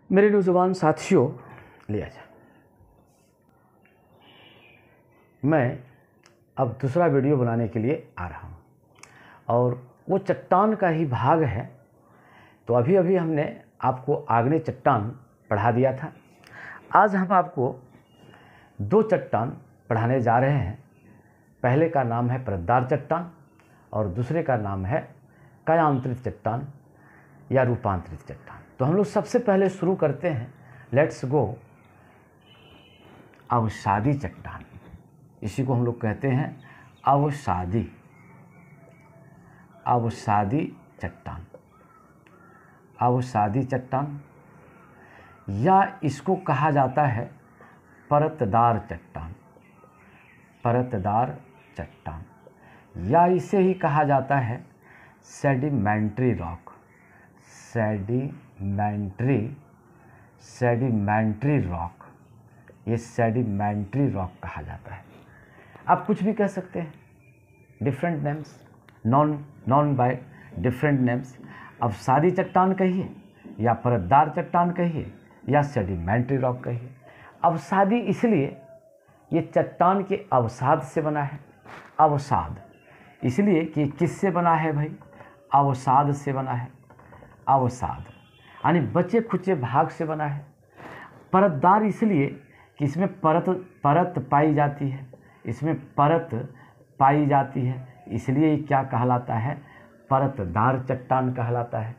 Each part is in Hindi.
मेरे नौजवान साथियों, लिया जाए, मैं अब दूसरा वीडियो बनाने के लिए आ रहा हूँ और वो चट्टान का ही भाग है। तो अभी अभी हमने आपको आग्नेय चट्टान पढ़ा दिया था। आज हम आपको दो चट्टान पढ़ाने जा रहे हैं। पहले का नाम है परतदार चट्टान और दूसरे का नाम है कायांतरित चट्टान या रूपांतरित चट्टान। तो हम लोग सबसे पहले शुरू करते हैं, लेट्स गो, अवसादी चट्टान। इसी को हम लोग कहते हैं अवसादी चट्टान, अवसादी चट्टान, या इसको कहा जाता है परतदार चट्टान, परतदार चट्टान, या इसे ही कहा जाता है सेडिमेंट्री रॉक, सेडिमेंट्री रॉक। ये सेडिमेंट्री रॉक कहा जाता है। आप कुछ भी कह सकते हैं, different names, known by different names. अवसादी चट्टान कहिए या परतदार चट्टान कहिए या सेडिमेंट्री रॉक कहिए। अवसादी इसलिए ये चट्टान के अवसाद से बना है। अवसाद इसलिए कि किससे बना है भाई? अवसाद से बना है। अवसाद यानी बचे खुचे भाग से बना है। परतदार इसलिए कि इसमें परत पाई जाती है, इसमें परत पाई जाती है, इसलिए ये क्या कहलाता है? परतदार चट्टान कहलाता है।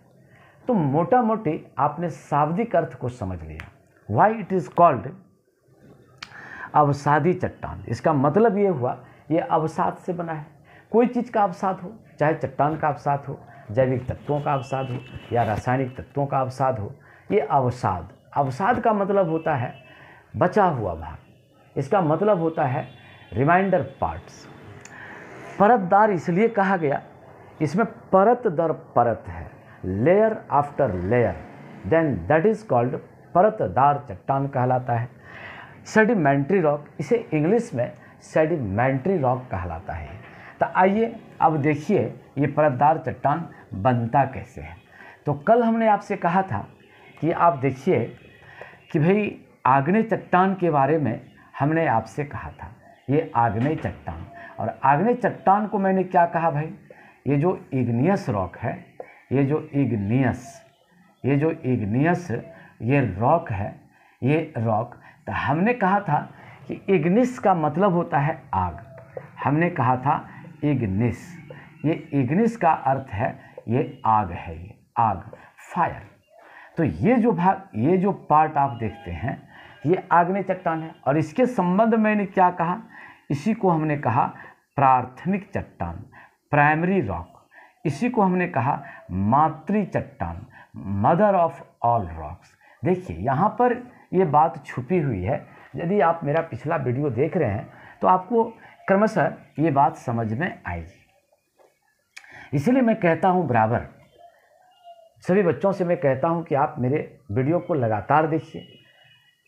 तो मोटा मोटी आपने शाब्दिक अर्थ को समझ लिया। वाई इट इज़ कॉल्ड अवसादी चट्टान। इसका मतलब ये हुआ ये अवसाद से बना है। कोई चीज़ का अवसाद हो, चाहे चट्टान का अवसाद हो, जैविक तत्वों का अवसाद हो या रासायनिक तत्वों का अवसाद हो, ये अवसाद का मतलब होता है बचा हुआ भाग। इसका मतलब होता है रिमाइंडर पार्ट्स। परतदार इसलिए कहा गया, इसमें परत दर परत है, layer after layer, then that is called परतदार चट्टान कहलाता है। सेडिमेंट्री रॉक, इसे इंग्लिश में सेडिमेंट्री रॉक कहलाता है। तो आइए अब देखिए ये परतदार चट्टान बनता कैसे है। तो कल हमने आपसे कहा था कि आप देखिए कि भाई आग्नेय चट्टान के बारे में हमने आपसे कहा था, ये आग्नेय चट्टान। और आग्नेय चट्टान को मैंने क्या कहा भाई? ये जो इग्नियस रॉक है, ये जो इग्नियस ये रॉक है, ये रॉक, तो हमने कहा था कि इग्निस का मतलब होता है आग। हमने कहा था इग्निस, ये इग्निस का अर्थ है ये आग है, ये आग, फायर। तो ये जो भाग, ये जो पार्ट आप देखते हैं, ये आग्नेय चट्टान है। और इसके संबंध में मैंने क्या कहा? इसी को हमने कहा प्राथमिक चट्टान, प्राइमरी रॉक। इसी को हमने कहा मातृ चट्टान, मदर ऑफ ऑल रॉक्स। देखिए यहाँ पर ये बात छुपी हुई है। यदि आप मेरा पिछला वीडियो देख रहे हैं तो आपको क्रमशः ये बात समझ में आएगी। इसलिए मैं कहता हूँ, बराबर सभी बच्चों से मैं कहता हूँ कि आप मेरे वीडियो को लगातार देखिए,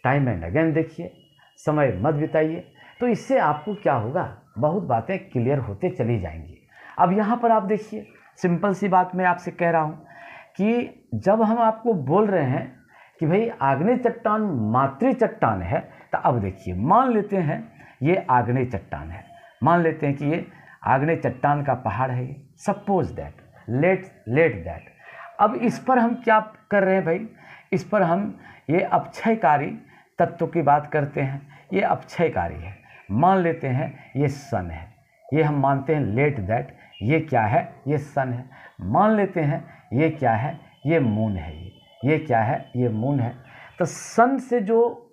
टाइम एंड अगेन देखिए, समय मत बिताइए। तो इससे आपको क्या होगा? बहुत बातें क्लियर होते चली जाएंगी। अब यहाँ पर आप देखिए, सिंपल सी बात मैं आपसे कह रहा हूँ कि जब हम आपको बोल रहे हैं कि भाई आग्नेय चट्टान मातृ चट्टान है, तो अब देखिए, मान लेते हैं ये आग्नेय चट्टान है, मान लेते हैं कि ये आग्नेय चट्टान का पहाड़ है। Suppose that, let that. अब इस पर हम क्या कर रहे हैं भाई? इस पर हम ये अपक्षयकारी तत्व की बात करते हैं। ये अपक्षयकारी है। मान लेते हैं ये सन है, ये हम मानते हैं लेट दैट। ये क्या है? ये सन है। मान लेते हैं ये क्या है? ये मून है। ये क्या है? ये मून है। तो सन से जो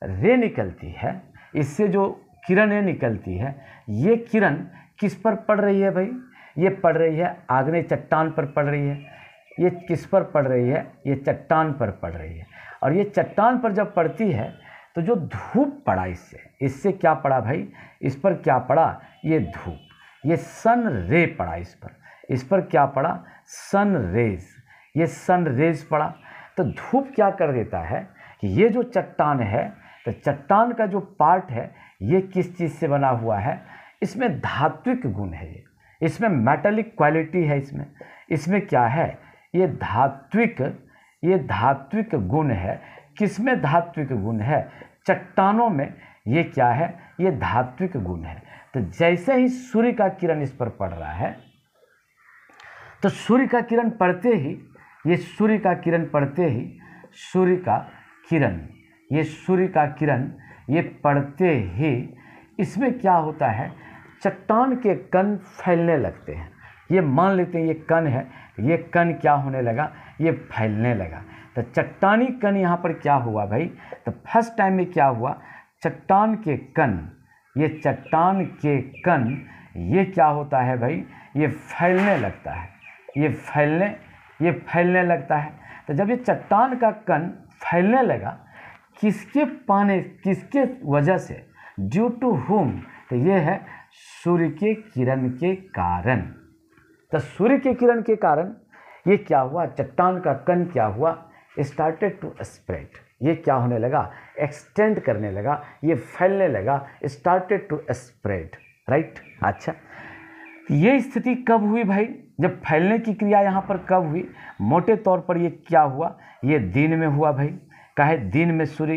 रे निकलती है, इससे जो किरणें निकलती है, ये किरण किस पर पड़ रही है भाई? ये पड़ रही है आग्नेय चट्टान पर पड़ रही है। ये किस पर पड़ रही है? ये चट्टान पर पड़ रही है। और ये चट्टान पर जब पड़ती है तो जो धूप पड़ा इससे क्या पड़ा भाई? इस पर क्या पड़ा? ये धूप, ये सन रे पड़ा इस पर क्या पड़ा? Sun rays. ये सन रेज पड़ा। तो धूप क्या कर देता है कि ये जो चट्टान है, तो चट्टान का जो पार्ट है ये किस चीज़ से बना हुआ है? इसमें धात्विक गुण है, इसमें मेटालिक क्वालिटी है, इसमें क्या है? ये धात्विक ये धात्विक गुण है। किसमें धात्विक गुण है? चट्टानों में ये क्या है? ये धात्विक गुण है। तो जैसे ही सूर्य का किरण इस पर पड़ रहा है, तो सूर्य का किरण पड़ते ही, ये सूर्य का किरण पड़ते ही, सूर्य का किरण, ये सूर्य का किरण ये पड़ते ही इसमें क्या होता है? चट्टान के कण फैलने लगते हैं। ये मान लेते हैं ये कण है, ये कण क्या होने लगा? ये फैलने लगा। तो चट्टानी कण यहाँ पर क्या हुआ भाई? तो फर्स्ट टाइम में क्या हुआ? चट्टान के कण, ये चट्टान के कण ये क्या होता है भाई? ये फैलने लगता है, ये फैलने लगता है। तो जब ये चट्टान का कण फैलने लगा, किसके वजह से? Due to whom? तो ये है सूर्य के किरण के कारण। तो सूर्य के किरण के कारण ये क्या हुआ? चट्टान का कण क्या हुआ? Started to spread. ये क्या होने लगा? एक्सटेंड करने लगा, ये फैलने लगा, स्टार्टेड टू स्प्रेड, राइट। अच्छा, ये स्थिति कब हुई भाई? जब फैलने की क्रिया यहाँ पर कब हुई? मोटे तौर पर ये क्या हुआ? ये दिन में हुआ भाई। काहे? दिन में सूर्य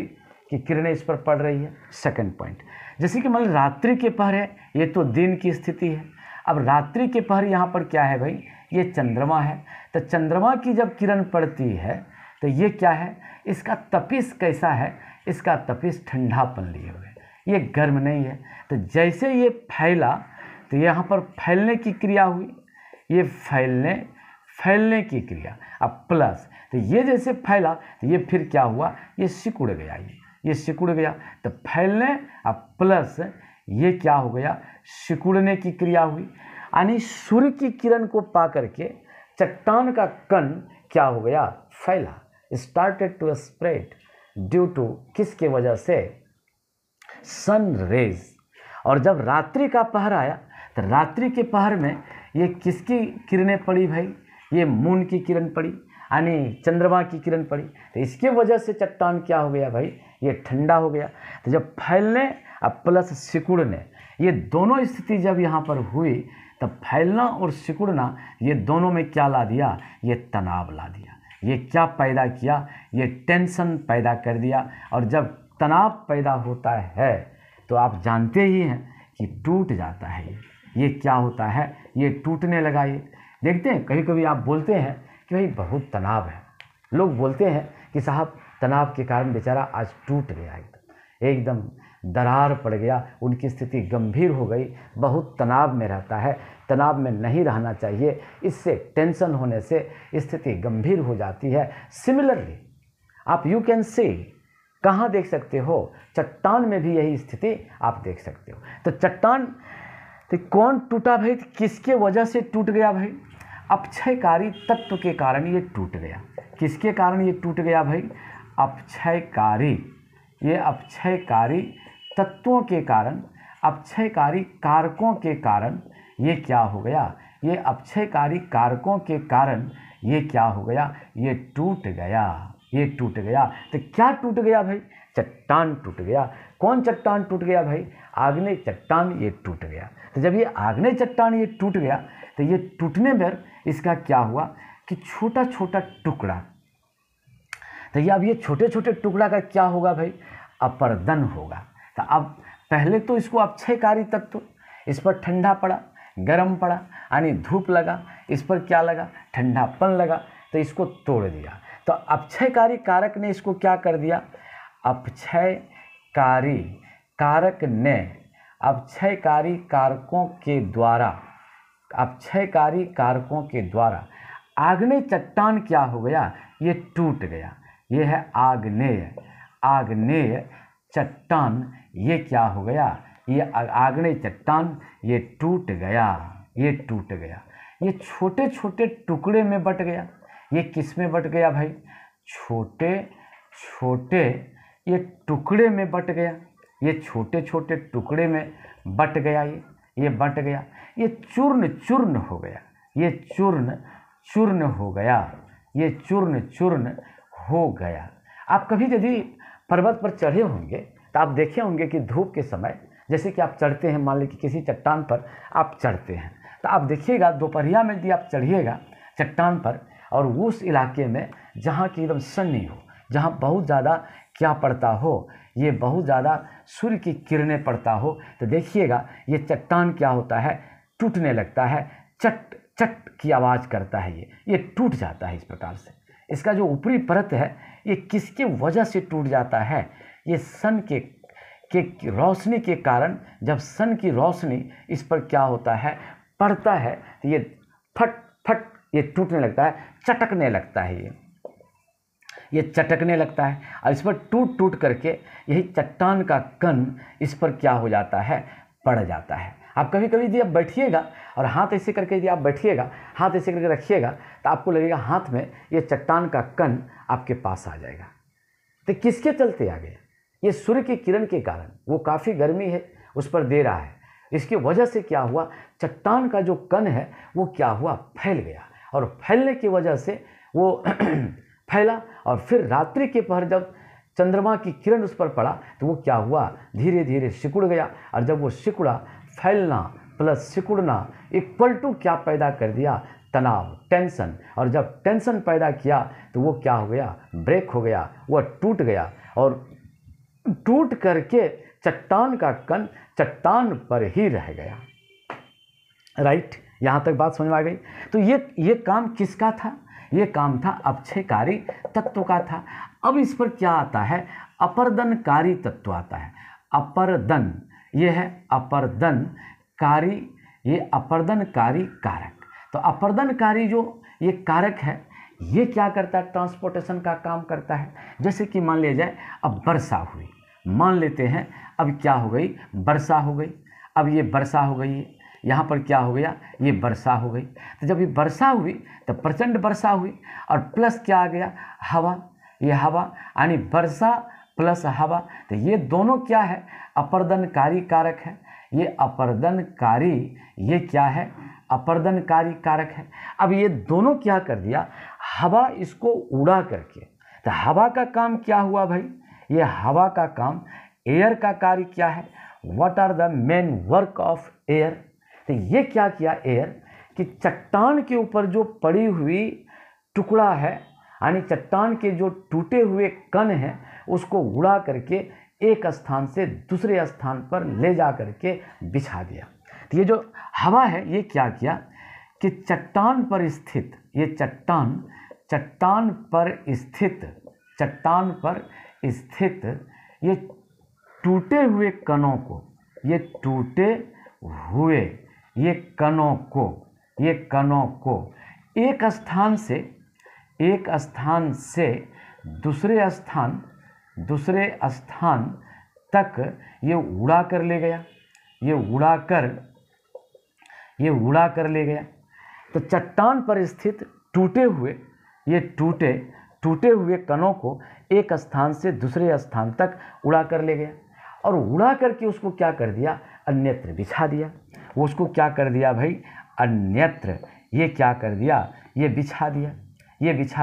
की किरणें इस पर पड़ रही है। सेकंड पॉइंट, जैसे कि मान लो रात्रि के पहर है, ये तो दिन की स्थिति है। अब रात्रि के पहर यहाँ पर क्या है भाई? ये चंद्रमा है। तो चंद्रमा की जब किरण पड़ती है तो ये क्या है? इसका तपिश कैसा है? इसका तपिश ठंडापन लिए हुए, ये गर्म नहीं है। तो जैसे ये फैला तो यहाँ पर फैलने की क्रिया हुई, ये फैलने की क्रिया। अब प्लस, तो ये जैसे फैला तो ये फिर क्या हुआ? ये सिकुड़ गया, ये सिकुड़ गया। तो फैलने अब प्लस ये क्या हो गया? सिकुड़ने की क्रिया हुई। यानी सूर्य की किरण को पा करके चट्टान का कण क्या हो गया? फैला, started to spread due to किसके वजह से? Sun rays. और जब रात्रि का पहर आया तो रात्रि के पहर में ये किसकी किरणें पड़ी भाई? ये मून की किरण पड़ी, यानी चंद्रमा की किरण पड़ी। तो इसके वजह से चट्टान क्या हो गया भाई? ये ठंडा हो गया। तो जब फैलने अब प्लस सिकुड़ने, ये दोनों स्थिति जब यहाँ पर हुई, तब फैलना और सिकुड़ना ये दोनों में क्या ला दिया? ये तनाव ला दिया। ये क्या पैदा किया? ये टेंशन पैदा कर दिया। और जब तनाव पैदा होता है तो आप जानते ही हैं कि टूट जाता है। ये क्या होता है? ये टूटने लगा। ये देखते हैं कभी कभी आप बोलते हैं कि भाई बहुत तनाव है, लोग बोलते हैं कि साहब तनाव के कारण बेचारा आज टूट गया, एकदम दरार पड़ गया, उनकी स्थिति गंभीर हो गई, बहुत तनाव में रहता है, तनाव में नहीं रहना चाहिए, इससे टेंशन होने से स्थिति गंभीर हो जाती है। सिमिलरली आप यू कैन से कहाँ देख सकते हो? चट्टान में भी यही स्थिति आप देख सकते हो। तो चट्टान तो कौन टूटा भाई? किसके वजह से टूट गया भाई? अपक्षयकारी तत्व के कारण ये टूट गया। किसके कारण ये टूट गया भाई? अपक्षयकारी, ये अपक्षयकारी तत्वों के कारण, अपक्षयकारी कारकों के कारण ये क्या हो गया? ये अपक्षयकारी कारकों के कारण ये क्या हो गया? ये टूट गया, ये टूट गया। तो क्या टूट गया भाई? चट्टान टूट गया। कौन चट्टान टूट गया भाई? आग्नेय चट्टान ये टूट गया। तो जब ये आग्नेय चट्टान ये टूट गया तो ये टूटने पर इसका क्या हुआ कि छोटा छोटा टुकड़ा, तो ये अब ये छोटे छोटे टुकड़ा का क्या होगा भाई? अपर्दन होगा। तो अब पहले तो इसको अपक्षयकारी तत्व, इस पर ठंडा पड़ा, गर्म पड़ा, यानी धूप लगा, इस पर क्या लगा? ठंडापन लगा, तो इसको तोड़ दिया। तो अपक्षयकारी कारक ने इसको क्या कर दिया? अपक्षयकारी कारक ने अपक्षयकारी कारकों के द्वारा, अपक्षयकारी कारकों के द्वारा आग्नेय चट्टान क्या हो गया? ये टूट गया। ये है आग्नेय, आग्नेय चट्टान ये क्या हो गया? ये आग्नेय चट्टान ये टूट गया, ये टूट गया। ये छोटे छोटे टुकड़े में बट गया। ये किस में बट गया भाई? छोटे छोटे ये टुकड़े में बट गया। ये छोटे छोटे टुकड़े में बट गया। ये बट गया, ये चूर्ण चूर्ण हो गया, ये चूर्ण चूर्ण हो गया, ये चूर्ण चूर्ण हो गया। आप कभी यदि पर्वत पर चढ़े होंगे तो आप देखे होंगे कि धूप के समय जैसे कि आप चढ़ते हैं, मान लीजिए कि किसी चट्टान पर आप चढ़ते हैं, तो आप देखिएगा दोपहरिया में यदि आप चढ़िएगा चट्टान पर और उस इलाके में जहाँ की एकदम सन्नी हो, जहाँ बहुत ज़्यादा क्या पड़ता हो, ये बहुत ज़्यादा सूर्य की किरणें पड़ता हो, तो देखिएगा ये चट्टान क्या होता है, टूटने लगता है, चट चट की आवाज़ करता है, ये टूट जाता है इस प्रकार से। इसका जो ऊपरी परत है ये किसके वजह से टूट जाता है, ये सन के रोशनी के कारण, जब सन की रोशनी इस पर क्या होता है, पड़ता है, तो ये फट फट ये टूटने लगता है, चटकने लगता है, ये चटकने लगता है और इस पर टूट टूट करके यही चट्टान का कण इस पर क्या हो जाता है, पड़ जाता है। आप कभी कभी यदि आप बैठिएगा और हाथ ऐसे करके यदि आप बैठिएगा, हाथ ऐसे करके रखिएगा, तो आपको लगेगा हाथ में ये चट्टान का कण आपके पास आ जाएगा। तो किसके चलते आ गया, ये सूर्य की किरण के कारण, वो काफ़ी गर्मी है उस पर दे रहा है, इसकी वजह से क्या हुआ, चट्टान का जो कण है वो क्या हुआ, फैल गया और फैलने की वजह से वो फैला और फिर रात्रि के पहर जब चंद्रमा की किरण उस पर पड़ा तो वो क्या हुआ, धीरे धीरे सिकुड़ गया और जब वो सिकुड़ा, फैलना प्लस सिकुड़ना इक्वल टू क्या पैदा कर दिया, तनाव, टेंशन, और जब टेंशन पैदा किया तो वो क्या हो गया, ब्रेक हो गया, वह टूट गया और टूट करके चट्टान का कण चट्टान पर ही रह गया। राइट, यहाँ तक बात समझ में आ गई। तो ये काम किसका था, ये काम था अपक्षयकारी तत्व का था। अब इस पर क्या आता है, अपर्दनकारी तत्व आता है। अपर्दन, ये है अपर्दनकारी, ये अपर्दनकारी कारक। तो अपर्दनकारी जो ये कारक है ये क्या करता है, ट्रांसपोर्टेशन का काम करता है। जैसे कि मान लिया जाए अब वर्षा हुई, मान लेते हैं अब क्या हो गई, वर्षा हो गई, अब ये वर्षा हो गई, यहाँ पर क्या हो गया, ये वर्षा हो गई। तो जब ये वर्षा हुई तो प्रचंड वर्षा हुई और प्लस क्या आ गया, हवा, ये हवा यानी वर्षा प्लस हवा, तो ये दोनों क्या है, अपर्दनकारी कारक है। ये अपर्दनकारी, ये क्या है, अपर्दनकारी कारक है। अब ये दोनों क्या कर दिया, हवा इसको उड़ा करके, तो हवा का काम क्या हुआ भाई, ये हवा का काम, एयर का कार्य क्या है, what are the main work of air. तो ये क्या किया एयर, कि चट्टान के ऊपर जो पड़ी हुई टुकड़ा है यानी चट्टान के जो टूटे हुए कण हैं उसको उड़ा करके एक स्थान से दूसरे स्थान पर ले जा करके बिछा दिया। तो ये जो हवा है ये क्या किया कि चट्टान पर स्थित, ये चट्टान पर स्थित ये टूटे हुए कणों को, ये टूटे हुए ये कणों को एक स्थान से दूसरे स्थान तक ये उड़ा कर ले गया, ये उड़ा कर ले गया। तो चट्टान पर स्थित टूटे हुए कणों को एक स्थान से दूसरे स्थान तक उड़ा कर ले गया और उड़ा करके उसको क्या कर दिया, अन्यत्र बिछा दिया। वो उसको क्या कर दिया भाई, अन्यत्र, ये क्या कर दिया, ये बिछा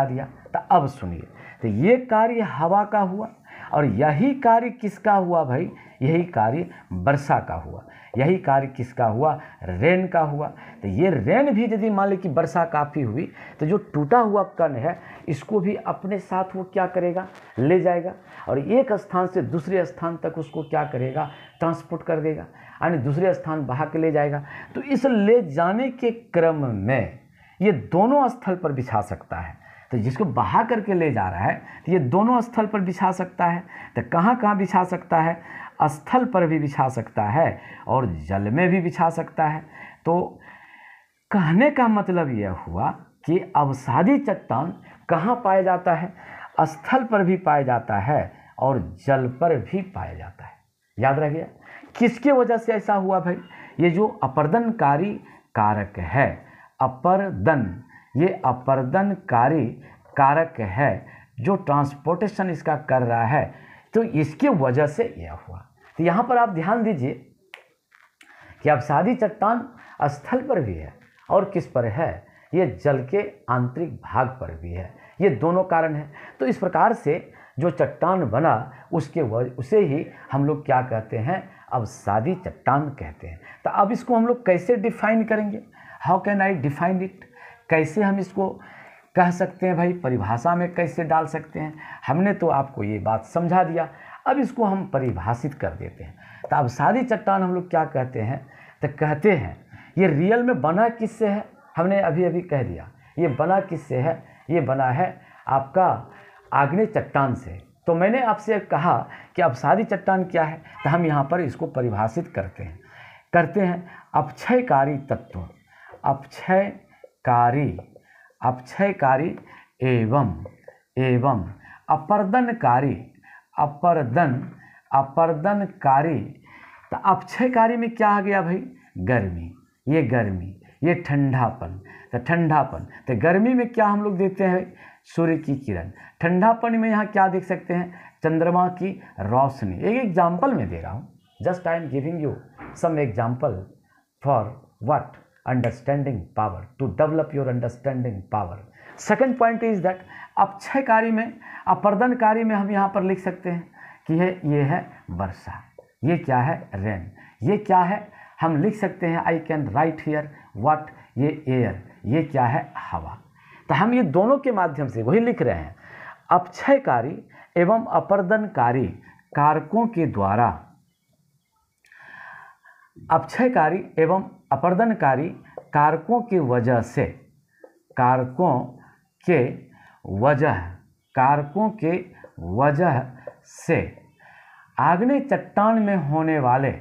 दिया। तो अब सुनिए, तो ये कार्य हवा का हुआ और यही कार्य किसका हुआ भाई, यही कार्य वर्षा का हुआ। यही कार्य किसका हुआ, रेन का हुआ। तो ये रेन भी यदि मान ली कि वर्षा काफ़ी हुई तो जो टूटा हुआ कण है इसको भी अपने साथ वो क्या करेगा, ले जाएगा और एक स्थान से दूसरे स्थान तक उसको क्या करेगा, ट्रांसपोर्ट कर देगा, यानी दूसरे स्थान बहा के ले जाएगा। तो इस ले जाने के क्रम में ये दोनों स्थल पर बिछा सकता है। तो जिसको बहा करके ले जा रहा है तो ये दोनों स्थल पर बिछा सकता है। तो कहाँ कहाँ बिछा सकता है, स्थल पर भी बिछा सकता है और जल में भी बिछा सकता है। तो कहने का मतलब यह हुआ कि अवसादी चट्टान कहाँ पाया जाता है, स्थल पर भी पाया जाता है और जल पर भी पाया जाता है। याद रह गया, किसके वजह से ऐसा हुआ भाई, ये जो अपर्दनकारी कारक है, अपर्दन, ये अपर्दनकारी कारक है जो ट्रांसपोर्टेशन इसका कर रहा है, तो इसके वजह से यह हुआ। तो यहाँ पर आप ध्यान दीजिए कि अवसादी चट्टान स्थल पर भी है और किस पर है, ये जल के आंतरिक भाग पर भी है। ये दोनों कारण हैं। तो इस प्रकार से जो चट्टान बना उसे ही हम लोग क्या कहते हैं, अवसादी चट्टान कहते हैं। तो अब इसको हम लोग कैसे डिफाइन करेंगे, how can I define it, कैसे हम इसको कह सकते हैं भाई, परिभाषा में कैसे डाल सकते हैं। हमने तो आपको ये बात समझा दिया, अब इसको हम परिभाषित कर देते हैं। तो अवसादी चट्टान हम लोग क्या कहते हैं, तो कहते हैं ये रियल में बना किससे है, हमने अभी अभी कह दिया, ये बना किससे है, ये बना है आपका आग्नेय चट्टान से। तो मैंने आपसे कहा कि अवसादी चट्टान क्या है, तो हम यहाँ पर इसको परिभाषित करते हैं अपक्षयकारी तत्व, अपक्षयकारी एवं अपरदनकारी। तो अपक्षयकारी में क्या आ गया भाई, गर्मी, ये ठंडापन। तो गर्मी में क्या हम लोग देते हैं, सूर्य की किरण। ठंडापन में यहाँ क्या देख सकते हैं, चंद्रमा की रोशनी। एक एग्जाम्पल मैं दे रहा हूँ, just I am giving you some example for what, understanding power, to develop your understanding power. Second point is that अपक्षयकारी में, अपर्दनकारी में हम यहाँ पर लिख सकते हैं कि ये है वर्षा, ये क्या है, रेन। ये क्या है, हम लिख सकते हैं I can write here what, ये एयर, ये क्या है, हवा। तो हम ये दोनों के माध्यम से वही लिख रहे हैं, अपक्षयकारी एवं अपर्दनकारी कारकों के द्वारा, अपक्षयकारी एवं अपर्दनकारी कारकों की वजह से आग्नेय चट्टान में होने वाले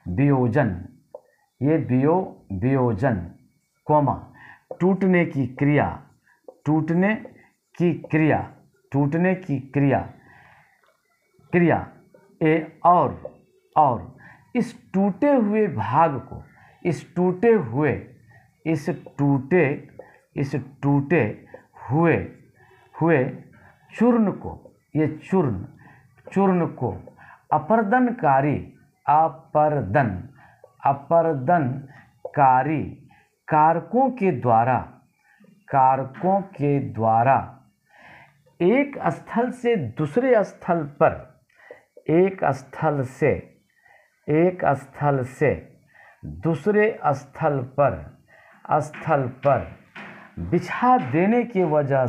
वियोजन, ये वियोजन कोमा टूटने की क्रिया और इस टूटे हुए भाग को, इस टूटे हुए चूर्ण को, ये चूर्ण को अपरदनकारी कारकों के द्वारा एक स्थल से दूसरे स्थल पर बिछा देने की वजह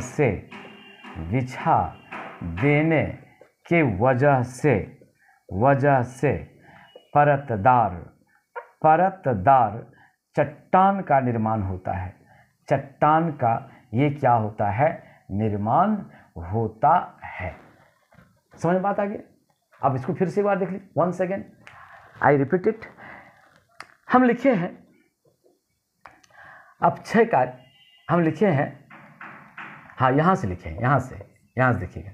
से परतदार चट्टान का निर्माण होता है। चट्टान का ये क्या होता है, निर्माण होता है। समझ में बात आ गई। अब इसको फिर से एक बार देख लीजिए, once again I repeat it. हम लिखे हैं अपक्षयकारी, हम लिखे हैं, हाँ यहाँ से लिखे हैं, यहाँ से देखिएगा,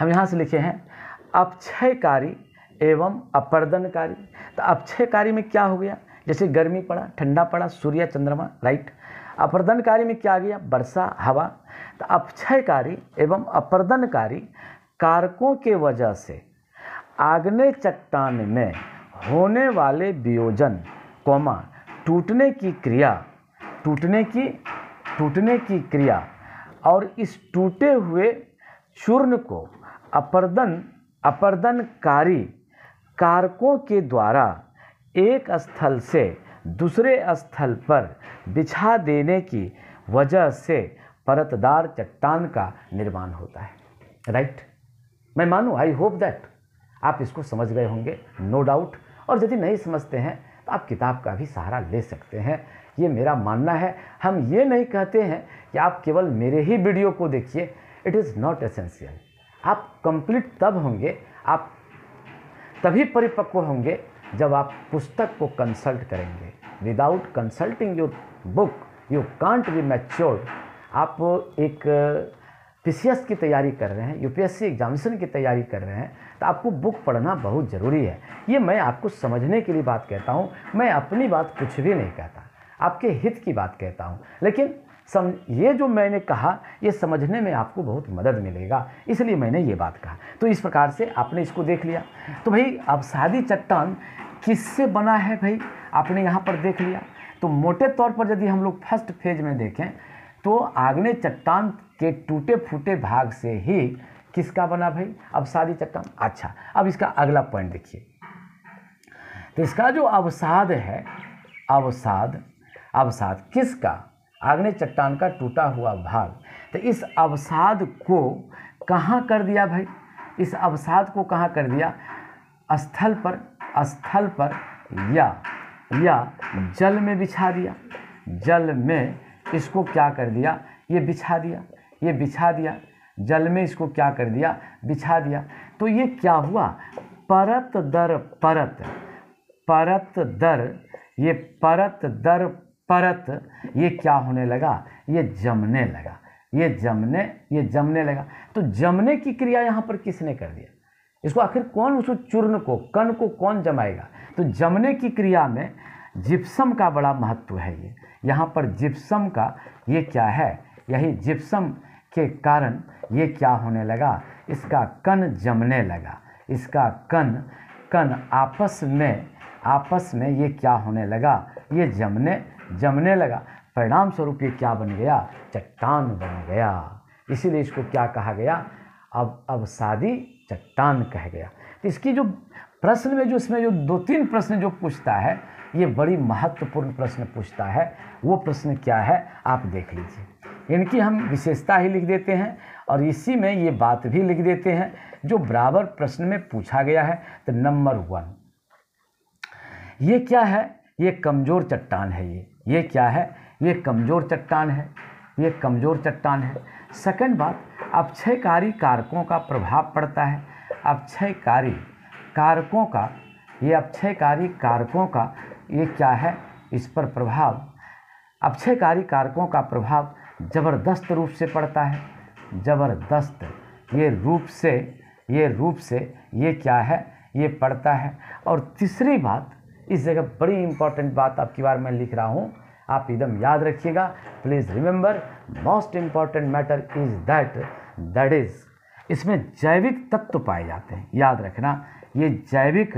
हम यहाँ से लिखे हैं अपक्षयकारी एवं अपर्दनकारी। तो अपक्षयकारी में क्या हो गया, जैसे गर्मी पड़ा, ठंडा पड़ा, सूर्य चंद्रमा, राइट। अपर्दनकारी में क्या आ गया, वर्षा, हवा। तो अपक्षयकारी एवं अपर्दनकारी कारकों के वजह से आग्नेय चट्टान में होने वाले वियोजन कोमा टूटने की क्रिया और इस टूटे हुए चूर्ण को अपरदनकारी कारकों के द्वारा एक स्थल से दूसरे स्थल पर बिछा देने की वजह से परतदार चट्टान का निर्माण होता है, राइट। मैं मानूं, आई होप दैट आप इसको समझ गए होंगे, नो डाउट। और यदि नहीं समझते हैं तो आप किताब का भी सहारा ले सकते हैं, ये मेरा मानना है। हम ये नहीं कहते हैं कि आप केवल मेरे ही वीडियो को देखिए, इट इज़ नॉट एसेंशियल। आप कंप्लीट तब होंगे, आप तभी परिपक्व होंगे जब आप पुस्तक को कंसल्ट करेंगे। Without consulting your book you can't be matured. आप एक पीसीएस की तैयारी कर रहे हैं, यूपीएससी एग्जामिनेशन की तैयारी कर रहे हैं, तो आपको बुक पढ़ना बहुत ज़रूरी है। ये मैं आपको समझने के लिए बात कहता हूँ, मैं अपनी बात कुछ भी नहीं कहता, आपके हित की बात कहता हूँ। लेकिन ये जो मैंने कहा, ये समझने में आपको बहुत मदद मिलेगा, इसलिए मैंने ये बात कहा। तो इस प्रकार से आपने इसको देख लिया। तो भाई अवसादी चट्टान किससे बना है भाई, आपने यहाँ पर देख लिया। तो मोटे तौर पर यदि हम लोग फर्स्ट फेज में देखें तो आग्नेय चट्टान के टूटे फूटे भाग से ही किसका बना भाई? अवसादी चट्टान। अच्छा, अब इसका अगला पॉइंट देखिए। तो इसका जो अवसाद है, अवसाद किसका? आग्नेय चट्टान का टूटा हुआ भाग। तो इस अवसाद को कहाँ कर दिया भाई? इस अवसाद को कहाँ कर दिया? स्थल पर या जल में बिछा दिया। जल में इसको क्या कर दिया? ये बिछा दिया। जल में इसको क्या कर दिया? बिछा दिया। तो ये क्या हुआ? परत दर परत ये क्या होने लगा? ये जमने लगा। तो जमने की क्रिया यहाँ पर किसने कर दिया? इसको आखिर कौन, उसको चूर्ण को, कण को कौन जमाएगा? तो जमने की क्रिया में जिप्सम का बड़ा महत्व है। ये यहाँ पर जिप्सम का ये क्या है? यही जिप्सम के कारण ये क्या होने लगा? इसका कण जमने लगा। इसका कण आपस में ये क्या होने लगा? ये जमने लगा। परिणाम स्वरूप ये क्या बन गया? चट्टान बन गया। इसीलिए इसको क्या कहा गया? अवसादी चट्टान कहा गया। तो इसकी जो प्रश्न में, जो इसमें जो 2-3 प्रश्न जो पूछता है, ये बड़ी महत्वपूर्ण प्रश्न पूछता है। वो प्रश्न क्या है आप देख लीजिए। इनकी हम विशेषता ही लिख देते हैं और इसी में ये बात भी लिख देते हैं जो बराबर प्रश्न में पूछा गया है। तो नंबर 1, ये क्या है? ये कमज़ोर चट्टान है। ये क्या है? ये कमज़ोर चट्टान है। सेकंड बात, अपक्षयकारी कारकों का प्रभाव पड़ता है। अपक्षयकारी कारकों का ये क्या है? इस पर प्रभाव, अपक्षयकारी कारकों का प्रभाव ज़बरदस्त रूप से पड़ता है। ज़बरदस्त ये रूप से ये क्या है? ये पड़ता है। और तीसरी बात, इस जगह बड़ी इंपॉर्टेंट बात आपकी बार मैं लिख रहा हूँ, आप एकदम याद रखिएगा। Please remember, most important matter is that is, इसमें जैविक तत्व पाए जाते हैं। याद रखना, ये जैविक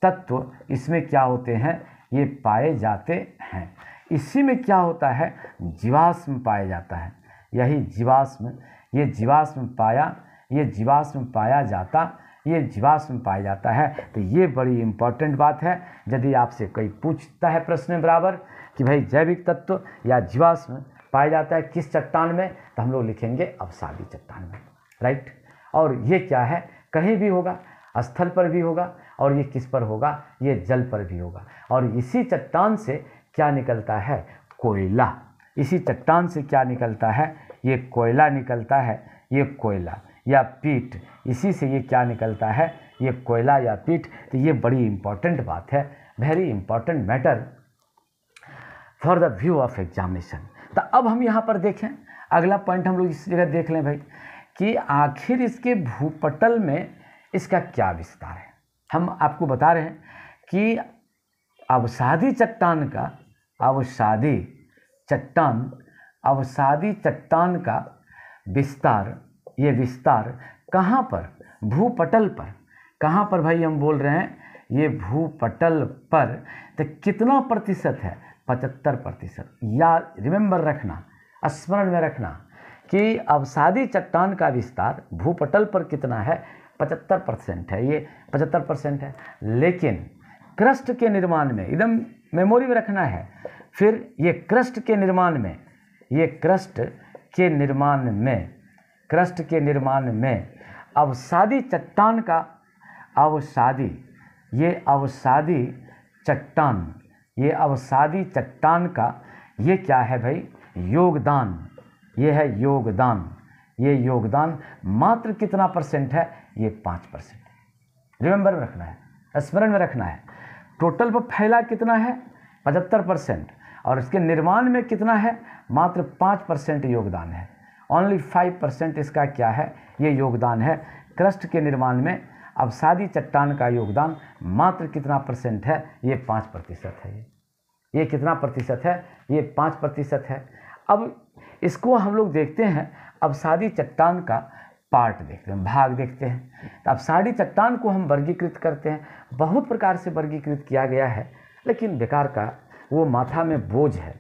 तत्व इसमें क्या होते हैं? ये पाए जाते हैं। इसी में क्या होता है? जीवाश्म पाया जाता है। यही जीवाश्म पाया जाता है। तो ये बड़ी इंपॉर्टेंट बात है। यदि आपसे कोई पूछता है प्रश्न में बराबर कि भाई जैविक तत्व या जीवाश्म पाया जाता है किस चट्टान में, तो हम लोग लिखेंगे अवसादी चट्टान में, राइट। और ये क्या है? कहीं भी होगा, स्थल पर भी होगा, और ये किस पर होगा? ये जल पर भी होगा। और इसी चट्टान से क्या निकलता है? कोयला। इसी चट्टान से क्या निकलता है? ये कोयला निकलता है। ये कोयला या पीठ, इसी से ये क्या निकलता है? ये कोयला या पीठ। तो ये बड़ी इंपॉर्टेंट बात है, very important matter for the view of examination. तो अब हम यहाँ पर देखें, अगला पॉइंट हम लोग इस जगह देख लें भाई कि आखिर इसके भूपटल में इसका क्या विस्तार है। हम आपको बता रहे हैं कि अवसादी चट्टान का विस्तार, ये विस्तार कहाँ पर? भूपटल पर। कहाँ पर भाई हम बोल रहे हैं? ये भूपटल पर। तो कितना प्रतिशत है? 75%। या रिमेंबर रखना, स्मरण में रखना कि अवसादी चट्टान का विस्तार भूपटल पर कितना है? 75% है। ये 75% है। लेकिन क्रस्ट के निर्माण में, एकदम मेमोरी में रखना है। फिर ये क्रस्ट के निर्माण में अवसादी चट्टान का, ये अवसादी चट्टान का ये क्या है भाई? योगदान। ये है योगदान। ये योगदान मात्र कितना परसेंट है? ये 5%। रिमेंबर में रखना है, स्मरण में रखना है। टोटल पर फैला कितना है? 75%। और इसके निर्माण में कितना है? मात्र 5% योगदान है। ओनली 5% इसका क्या है? ये योगदान है। क्रस्ट के निर्माण में अवसादी चट्टान का योगदान मात्र कितना परसेंट है? ये 5% है। ये कितना प्रतिशत है? ये 5% है। अब इसको हम लोग देखते हैं, अवसादी चट्टान का पार्ट देखते हैं, भाग देखते हैं। तो अवसादी चट्टान को हम वर्गीकृत करते हैं, बहुत प्रकार से वर्गीकृत किया गया है, लेकिन बेकार का वो माथा में बोझ है,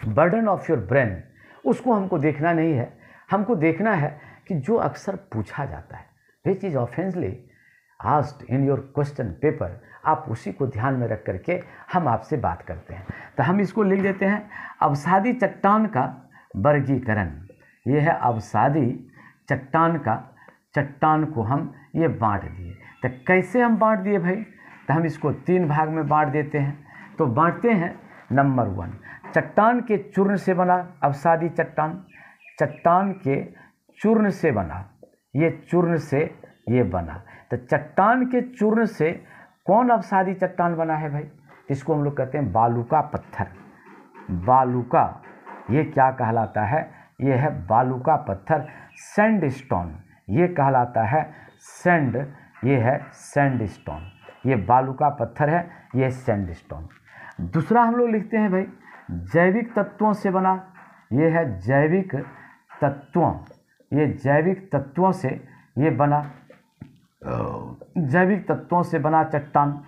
बर्डन ऑफ योर ब्रेन, उसको हमको देखना नहीं है। हमको देखना है कि जो अक्सर पूछा जाता है, which is oftenly asked in your question paper, आप उसी को ध्यान में रख करके हम आपसे बात करते हैं। तो हम इसको लिख देते हैं अवसादी चट्टान का वर्गीकरण। ये है अवसादी चट्टान का, चट्टान को हम ये बांट दिए। तो कैसे हम बांट दिए भाई? तो हम इसको 3 भाग में बांट देते हैं। तो बांटते हैं, नंबर 1, चट्टान के चूर्ण से बना अवसादी चट्टान, चट्टान के चूर्ण से बना, ये चूर्ण से ये बना। तो चट्टान के चूर्ण से कौन अवसादी चट्टान बना है भाई? इसको हम लोग कहते हैं बालू का पत्थर। बालू का, ये क्या कहलाता है? ये है बालू का पत्थर, सैंडस्टोन ये कहलाता है। सैंड, ये है सैंडस्टोन, ये बालू का पत्थर है, ये सैंडस्टोन। दूसरा हम लोग लिखते हैं भाई जैविक तत्वों से बना, ये है जैविक तत्वों, ये जैविक तत्वों से ये बना, जैविक तत्वों से बना चट्टान,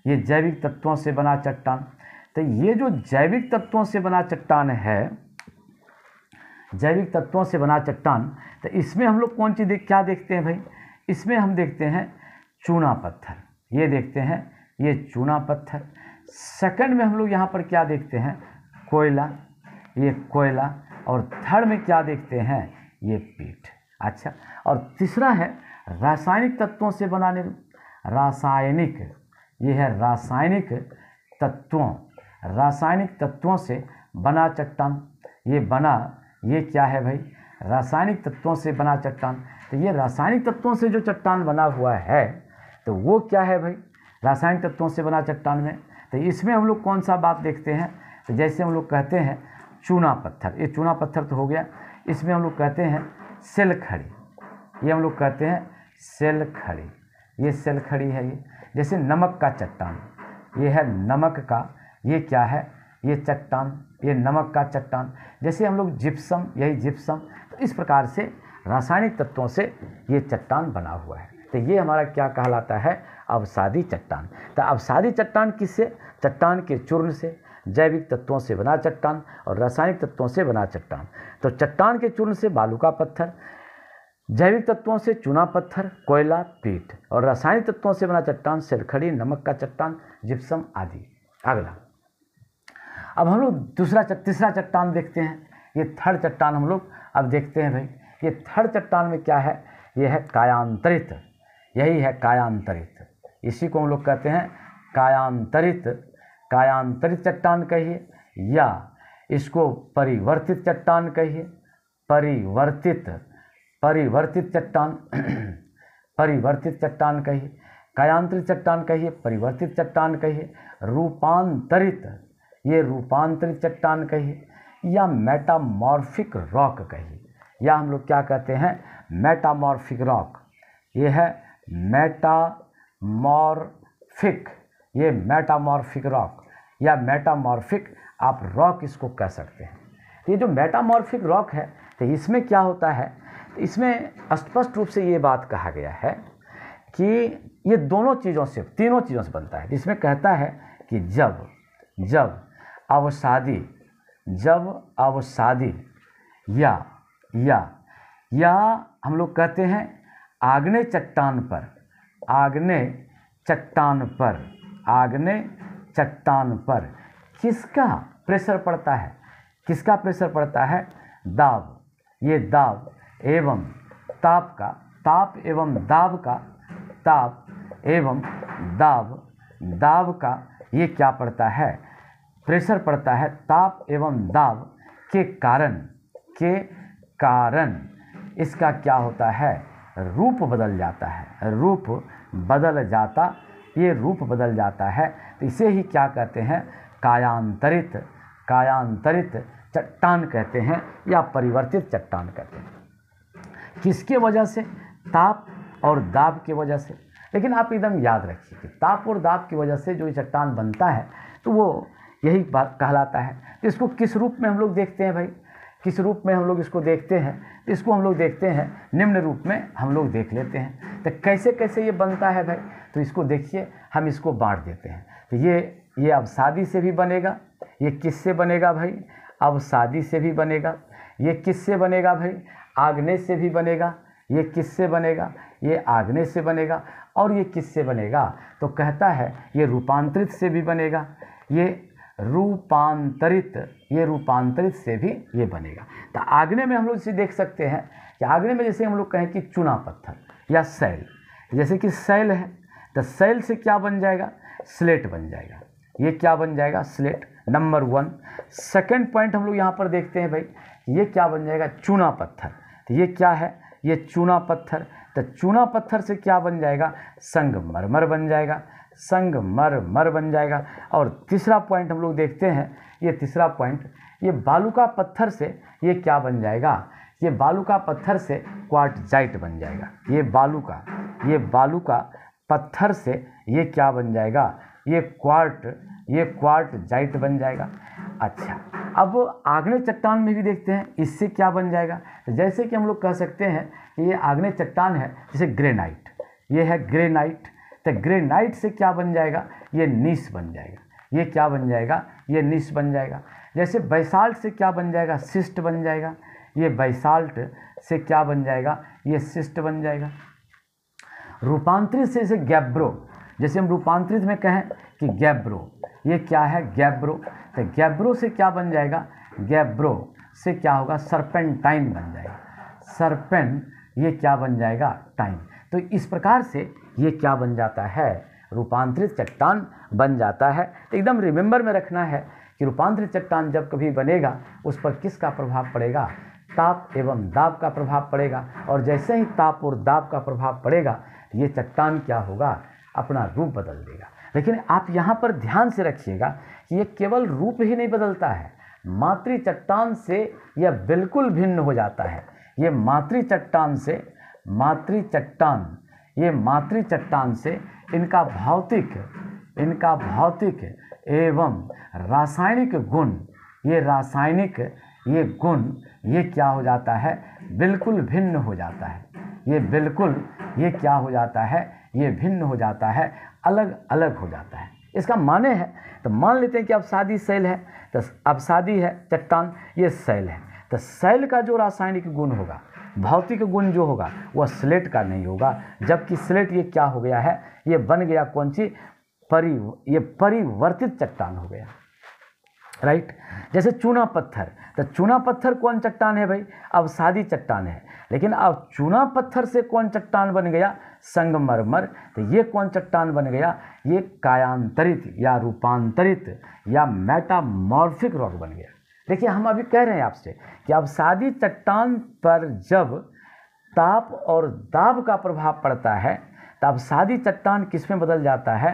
ये जैविक तत्वों से बना चट्टान। तो ये जो जैविक तत्वों से बना चट्टान है, जैविक तत्वों से बना चट्टान, तो इसमें हम लोग कौन चीज़ क्या देखते हैं भाई? इसमें हम देखते हैं चूना पत्थर, ये देखते हैं ये चूना पत्थर। सेकंड में हम लोग यहाँ पर क्या देखते हैं? कोयला, ये कोयला। और थर्ड में क्या देखते हैं? ये पीठ। अच्छा, और तीसरा है रासायनिक तत्वों से बनाने, रासायनिक, ये है रासायनिक तत्वों, रासायनिक तत्वों से बना चट्टान, ये बना, ये क्या है भाई? रासायनिक तत्वों से बना चट्टान। तो ये रासायनिक तत्वों से जो चट्टान बना हुआ है, तो वो क्या है भाई? रासायनिक तत्वों से बना चट्टान में, तो इसमें हम लोग कौन सा बात देखते हैं? तो जैसे हम लोग कहते हैं चूना पत्थर, ये चूना पत्थर तो हो गया। इसमें हम लोग कहते हैं सेल खड़ी, ये हम लोग कहते हैं सेल खड़ी, ये सेल खड़ी है। ये जैसे नमक का चट्टान, ये है नमक का, ये क्या है? ये चट्टान, ये नमक का चट्टान। जैसे हम लोग जिप्सम, यही जिप्सम। तो इस प्रकार से रासायनिक तत्वों से ये चट्टान बना हुआ है। तो ये हमारा क्या कहलाता है? अवसादी चट्टान। तो अवसादी चट्टान किससे? चट्टान के चूर्ण से, जैविक तत्वों से बना चट्टान और रासायनिक तत्वों से बना चट्टान। तो चट्टान के चूर्ण से बालू का पत्थर, जैविक तत्वों से चूना पत्थर, कोयला, पीठ, और रासायनिक तत्वों से बना चट्टान सेलखड़ी, नमक का चट्टान, जिप्सम आदि। अगला, अब हम लोग तीसरा चट्टान देखते हैं। ये थर्ड चट्टान हम लोग अब देखते हैं भाई। ये थर्ड चट्टान में क्या है? ये है कायांतरित, यही है कायांतरित। इसी को हम लोग कहते हैं कायांतरित, कायांतरित चट्टान कहिए, या इसको परिवर्तित चट्टान कहिए, परिवर्तित, परिवर्तित चट्टान, परिवर्तित चट्टान कहिए, कायांतरित चट्टान कहिए, परिवर्तित चट्टान कहिए, रूपांतरित, ये रूपांतरित चट्टान कहिए, या मेटामॉर्फिक रॉक कहिए, या हम लोग क्या कहते हैं? Metamorphic rock. ये है मेटामॉर्फिक, ये मेटामॉर्फिक रॉक या मेटामॉर्फिक आप रॉक इसको कह सकते हैं। ये जो मेटामॉर्फिक रॉक है, तो इसमें क्या होता है? इसमें स्पष्ट रूप से ये बात कहा गया है कि ये दोनों चीज़ों से, तीनों चीज़ों से बनता है। इसमें कहता है कि जब अवसादी, जब अवसादी या हम लोग कहते हैं आग्नेय चट्टान पर, आग्नेय चट्टान पर, आग्नेय चट्टान पर किसका प्रेशर पड़ता है? किसका प्रेशर पड़ता है? दाब, ये दाब एवं ताप का, ताप एवं दाब का, ताप एवं दाब का ये क्या पड़ता है? प्रेशर पड़ता है। ताप एवं दाब के कारण इसका क्या होता है? रूप बदल जाता है, रूप बदल जाता, ये रूप बदल जाता है। तो इसे ही क्या कहते हैं? कायांतरित, कायांतरित चट्टान कहते हैं या परिवर्तित चट्टान कहते हैं। किसके वजह से? ताप और दाब की वजह से। लेकिन आप एकदम याद रखिए कि ताप और दाब की वजह से जो ये चट्टान बनता है, तो वो यही बात कहलाता है। तो इसको किस रूप में हम लोग देखते हैं भाई? किस रूप में हम लोग इसको देखते हैं? इसको हम लोग देखते हैं निम्न रूप में हम लोग देख लेते हैं। तो कैसे कैसे ये बनता है भाई? तो इसको देखिए, हम इसको बांट देते हैं। तो ये अवसादी से भी बनेगा। ये किससे बनेगा भाई? अवसादी से भी बनेगा। ये किससे बनेगा भाई? आग्नेय से भी बनेगा, ये किससे बनेगा, ये आग्नेय से बनेगा, और ये किससे बनेगा, तो कहता है ये रूपांतरित से भी बनेगा, ये रूपांतरित से भी ये बनेगा। तो आग्नेय में हम लोग इसे देख सकते हैं कि आग्नेय में जैसे हम लोग कहें कि चूना पत्थर या सैल, जैसे कि सैल है तो सैल से क्या बन जाएगा, स्लेट बन जाएगा। ये क्या बन जाएगा, स्लेट, नंबर 1। सेकेंड पॉइंट हम लोग यहाँ पर देखते हैं भाई, ये क्या बन जाएगा, चूना पत्थर। तो ये क्या है, ये चूना पत्थर। तो चूना पत्थर से क्या बन जाएगा, संगमरमर बन जाएगा, संगमरमर बन जाएगा। और तीसरा पॉइंट हम लोग देखते हैं, ये तीसरा पॉइंट, ये बालूका पत्थर से ये क्या बन जाएगा, ये बालूका पत्थर से क्वार्टजाइट बन जाएगा। ये बालूका पत्थर से ये क्या बन जाएगा, ये क्वार्टजाइट बन जाएगा। अच्छा, अब आग्नेय चट्टान में भी देखते हैं इससे क्या बन जाएगा। तो जैसे कि हम लोग कह सकते हैं कि ये आग्नेय चट्टान है, जैसे ग्रेनाइट, ये है ग्रेनाइट। तो ग्रेनाइट से क्या बन जाएगा, ये नीस बन जाएगा। ये क्या बन जाएगा, ये नीस बन जाएगा। जैसे बैसाल्ट से क्या बन जाएगा, सिस्ट बन जाएगा। ये बैसाल्ट से क्या बन जाएगा, ये सिस्ट बन जाएगा। रूपांतरित से जैसे गैब्रो, जैसे हम रूपांतरित में कहें कि गैब्रो, ये क्या है, गैब्रो। तो गैब्रो से क्या बन जाएगा, गैब्रो से क्या होगा, सर्पेंटाइन बन जाएगा। सर्पेन, ये क्या बन जाएगा, टाइन। तो इस प्रकार से ये क्या बन जाता है, रूपांतरित चट्टान बन जाता है। तो एकदम रिमेंबर में रखना है कि रूपांतरित चट्टान जब कभी बनेगा उस पर किसका प्रभाव पड़ेगा, ताप एवं दाब का प्रभाव पड़ेगा। और जैसे ही ताप और दाब का प्रभाव पड़ेगा ये चट्टान क्या होगा, अपना रूप बदल देगा। लेकिन आप यहाँ पर ध्यान से रखिएगा कि ये केवल रूप ही नहीं बदलता है, मातृ चट्टान से यह बिल्कुल भिन्न हो जाता है। ये मातृ चट्टान से इनका भौतिक एवं रासायनिक गुण, ये क्या हो जाता है, बिल्कुल भिन्न हो जाता है। ये क्या हो जाता है, ये भिन्न हो जाता है, अलग अलग हो जाता है। इसका माने है, तो मान लेते हैं कि अवसादी शैल है, तो अवसादी है चट्टान, ये शैल है। तो शैल का जो रासायनिक गुण होगा, भौतिक गुण जो होगा, वह स्लेट का नहीं होगा। जबकि स्लेट ये क्या हो गया है, ये बन गया कौन सी, ये परिवर्तित चट्टान हो गया, राइट। जैसे चूना पत्थर, तो चूना पत्थर कौन चट्टान है भाई, अवसादी चट्टान है। लेकिन अब चूना पत्थर से कौन चट्टान बन गया, संगमरमर। तो ये कौन चट्टान बन गया, ये कायांतरित या रूपांतरित या मेटामॉर्फिक रॉक बन गया। देखिए, हम अभी कह रहे हैं आपसे कि अवसादी चट्टान पर जब ताप और दाब का प्रभाव पड़ता है तो अवसादी चट्टान किस में बदल जाता है,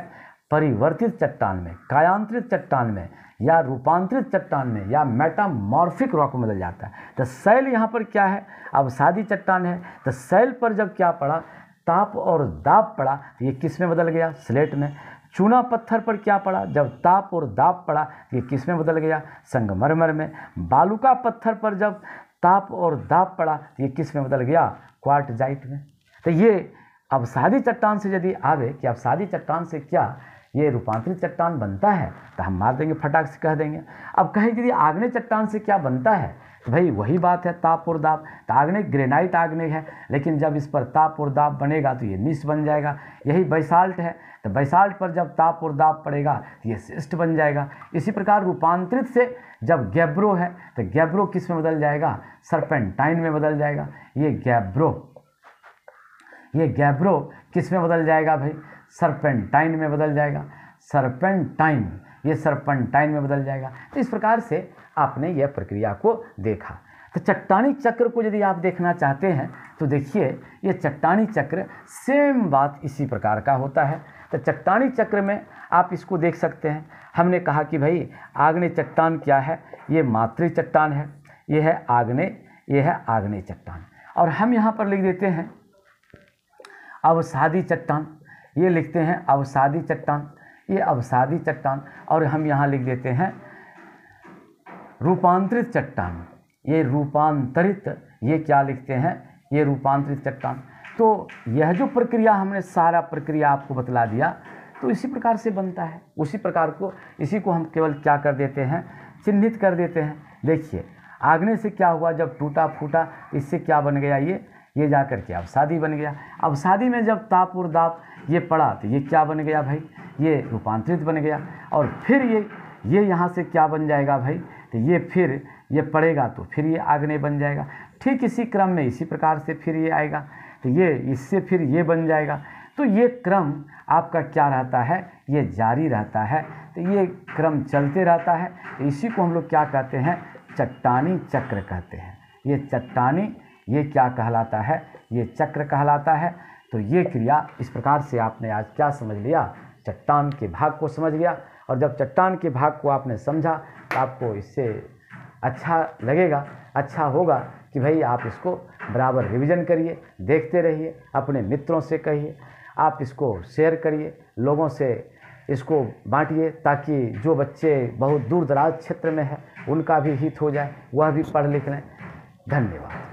परिवर्तित चट्टान में, कायांतरित चट्टान में, या रूपांतरित चट्टान में, या मेटामॉर्फिक रॉक में बदल जाता है। तो शैल यहाँ पर क्या है, अवसादी चट्टान है। तो शैल पर जब क्या पड़ा, ताप और दाब पड़ा, तो ये किस में बदल गया, स्लेट में। चूना पत्थर पर क्या पड़ा, जब ताप और दाब पड़ा, तो ये किस में बदल गया, संगमरमर में। बालूका पत्थर पर जब ताप और दाब पड़ा, तो ये किस में बदल गया, क्वार्टजाइट में। तो ये अवसादी चट्टान से यदि आवे कि अवसादी चट्टान से क्या ये रूपांतरित चट्टान बनता है, तो हम मार देंगे, फटाक से कह देंगे। अब कहें कि आग्नेय चट्टान से क्या बनता है, तो भाई वही बात है, ताप और दाब। तो आग्नेय ग्रेनाइट आग्नेय है, लेकिन जब इस पर ताप और दाब बनेगा तो ये नीस बन जाएगा। यही बैसाल्ट है, तो बैसाल्ट पर जब ताप और दाब पड़ेगा तो ये सिस्ट बन जाएगा। इसी प्रकार रूपांतरित से जब गैब्रो है तो गैब्रो किस में बदल जाएगा, सर्पेंटाइन में बदल जाएगा। ये गैब्रो किस में बदल जाएगा भाई, सर्पेंटाइन में बदल जाएगा। ये सर्पेंटाइन में बदल जाएगा। तो इस प्रकार से आपने यह प्रक्रिया को देखा। तो चट्टानी चक्र को यदि आप देखना चाहते हैं तो देखिए, ये चट्टानी चक्र सेम बात इसी प्रकार का होता है। तो चट्टानी चक्र में आप इसको देख सकते हैं। हमने कहा कि भाई आग्नेय चट्टान क्या है, ये मातृ चट्टान है, ये है आग्नेय चट्टान। और हम यहाँ पर लिख देते हैं अवसादी चट्टान, ये लिखते हैं अवसादी चट्टान, ये अवसादी चट्टान। और हम यहाँ लिख देते हैं रूपांतरित चट्टान, ये रूपांतरित, ये क्या लिखते हैं, ये रूपांतरित चट्टान। तो यह जो प्रक्रिया हमने सारा प्रक्रिया आपको बतला दिया, तो इसी प्रकार से बनता है। उसी प्रकार को, इसी को हम केवल क्या कर देते हैं, चिन्हित कर देते हैं। देखिए, आगने से क्या हुआ, जब टूटा फूटा इससे क्या बन गया, ये जा कर के अवसादी बन गया। अवसादी में जब ताप और दाप ये पड़ा तो ये क्या बन गया भाई, ये रूपांतरित बन गया। और फिर ये यहाँ से क्या बन जाएगा भाई, तो ये फिर ये पड़ेगा तो फिर ये आग्नेय बन जाएगा। ठीक इसी क्रम में इसी प्रकार से फिर ये आएगा तो ये इससे फिर ये बन जाएगा। तो ये क्रम आपका क्या रहता है, ये जारी रहता है। तो ये क्रम चलते रहता है। तो इसी को हम लोग क्या कहते हैं, चट्टानी चक्र कहते हैं। ये चट्टानी ये क्या कहलाता है, ये चक्र कहलाता है। तो ये क्रिया इस प्रकार से आपने आज क्या समझ लिया, चट्टान के भाग को समझ लिया। और जब चट्टान के भाग को आपने समझा तो आपको इससे अच्छा लगेगा, अच्छा होगा कि भाई आप इसको बराबर रिवीजन करिए, देखते रहिए, अपने मित्रों से कहिए, आप इसको शेयर करिए, लोगों से इसको बांटिए, ताकि जो बच्चे बहुत दूर दराज क्षेत्र में है उनका भी हित हो जाए, वह भी पढ़ लिख लें। धन्यवाद।